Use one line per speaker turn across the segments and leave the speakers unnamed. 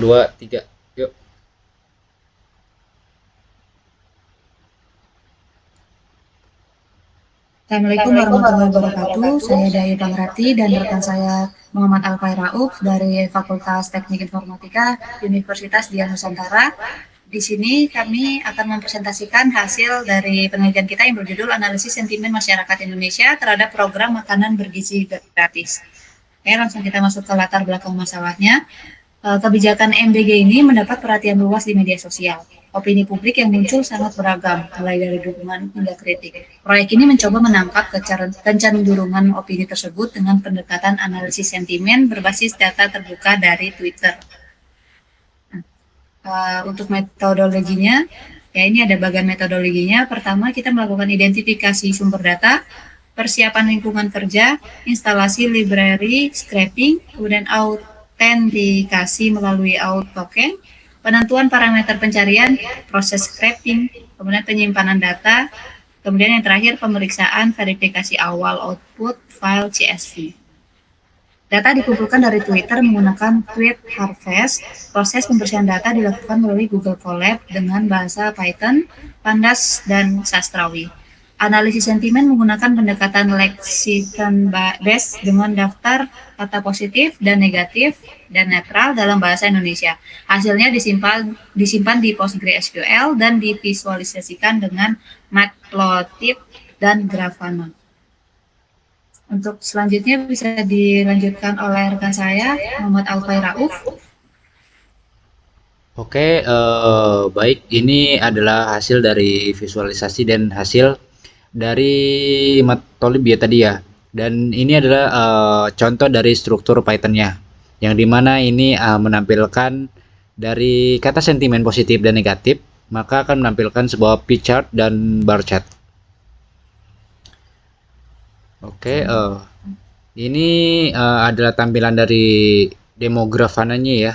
2, 3. Yuk.
Assalamualaikum warahmatullahi wabarakatuh. Saya Dayu Pangrati dan rekan saya Muhammad Alfai Rauf dari Fakultas Teknik Informatika Universitas Dian Nusantara. Di sini kami akan mempresentasikan hasil dari penelitian kita yang berjudul Analisis Sentimen Masyarakat Indonesia terhadap Program Makanan Bergizi Gratis. Oke, langsung kita masuk ke latar belakang masalahnya. Kebijakan MBG ini mendapat perhatian luas di media sosial. Opini publik yang muncul sangat beragam, mulai dari dukungan hingga kritik. Proyek ini mencoba menangkap kecenderungan opini tersebut dengan pendekatan analisis sentimen berbasis data terbuka dari Twitter. Untuk metodologinya, ya ini ada bagian metodologinya. Pertama, kita melakukan identifikasi sumber data, persiapan lingkungan kerja, instalasi library, scraping, kemudian autentikasi melalui auth token, penentuan parameter pencarian, proses scraping, kemudian penyimpanan data, kemudian yang terakhir pemeriksaan verifikasi awal output file CSV. Data dikumpulkan dari Twitter menggunakan Tweet Harvest. Proses pembersihan data dilakukan melalui Google Colab dengan bahasa Python, Pandas, dan Sastrawi. Analisis sentimen menggunakan pendekatan lexicon based dengan daftar kata positif dan negatif dan netral dalam bahasa Indonesia. Hasilnya disimpan di PostgreSQL dan divisualisasikan dengan Matplotlib dan Grafana. Untuk selanjutnya bisa dilanjutkan oleh rekan saya, Muhammad Alfai Rauf.
Oke, baik. Ini adalah hasil dari visualisasi dan hasil dari Matplotlib ya tadi ya. Dan ini adalah contoh dari struktur Python-nya, yang dimana ini menampilkan dari kata sentimen positif dan negatif, maka akan menampilkan sebuah pie chart dan bar chart. Oke, ini adalah tampilan dari demo Grafana-nya ya.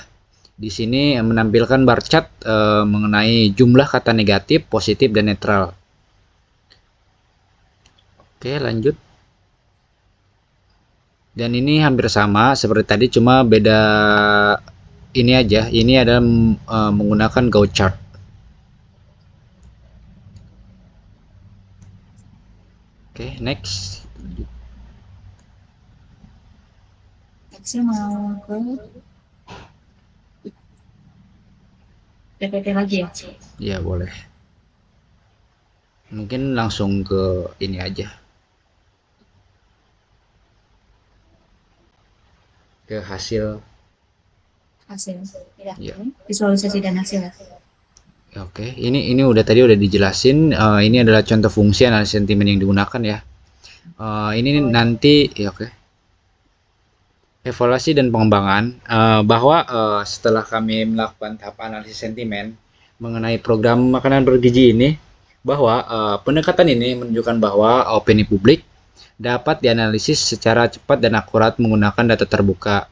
Di sini menampilkan bar chart mengenai jumlah kata negatif, positif, dan netral. Oke, lanjut. Dan ini hampir sama seperti tadi, cuma beda ini aja. Ini adalah menggunakan Gauchart. Oke, next.
Saya mau ke PPT lagi ya.
Ya, boleh. Mungkin langsung ke ini aja. Ke hasil.
Ya. Visualisasi dan hasil.
Oke, ini udah tadi udah dijelasin. Ini adalah contoh fungsi analisis sentimen yang digunakan ya. Ini nanti ya oke. Evaluasi dan pengembangan bahwa setelah kami melakukan tahap analisis sentimen mengenai program makanan bergizi ini, bahwa pendekatan ini menunjukkan bahwa opini publik dapat dianalisis secara cepat dan akurat menggunakan data terbuka.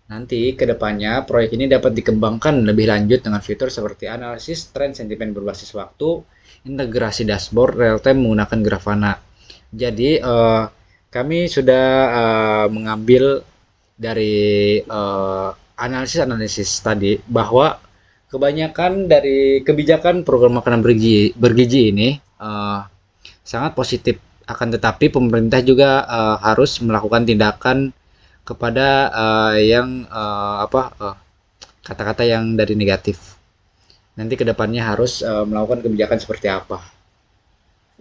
Nanti kedepannya proyek ini dapat dikembangkan lebih lanjut dengan fitur seperti analisis tren sentimen berbasis waktu, integrasi dashboard real time menggunakan Grafana. Jadi kami sudah mengambil dari analisis tadi bahwa kebanyakan dari kebijakan program makanan bergizi ini sangat positif. Akan tetapi pemerintah juga harus melakukan tindakan kepada kata-kata yang dari negatif. Nanti kedepannya harus melakukan kebijakan seperti apa?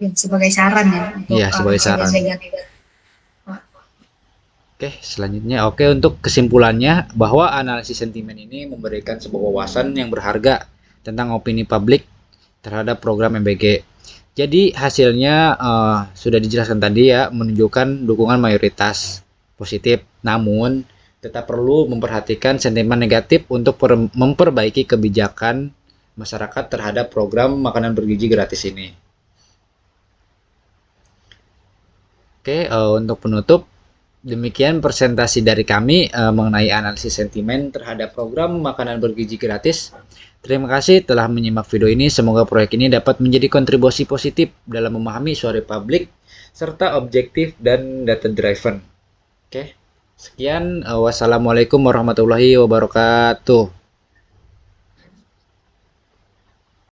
Ya, sebagai saran ya.
Iya, sebagai saran. Oke, selanjutnya untuk kesimpulannya bahwa analisis sentimen ini memberikan sebuah wawasan yang berharga tentang opini publik terhadap program MBG. Jadi hasilnya sudah dijelaskan tadi ya, menunjukkan dukungan mayoritas positif, namun tetap perlu memperhatikan sentimen negatif untuk memperbaiki kebijakan masyarakat terhadap program makanan bergizi gratis ini. Oke, untuk penutup, demikian presentasi dari kami mengenai analisis sentimen terhadap program makanan bergizi gratis. Terima kasih telah menyimak video ini. Semoga proyek ini dapat menjadi kontribusi positif dalam memahami suara publik serta objektif dan data driven. Oke, sekian. Wassalamualaikum warahmatullahi wabarakatuh.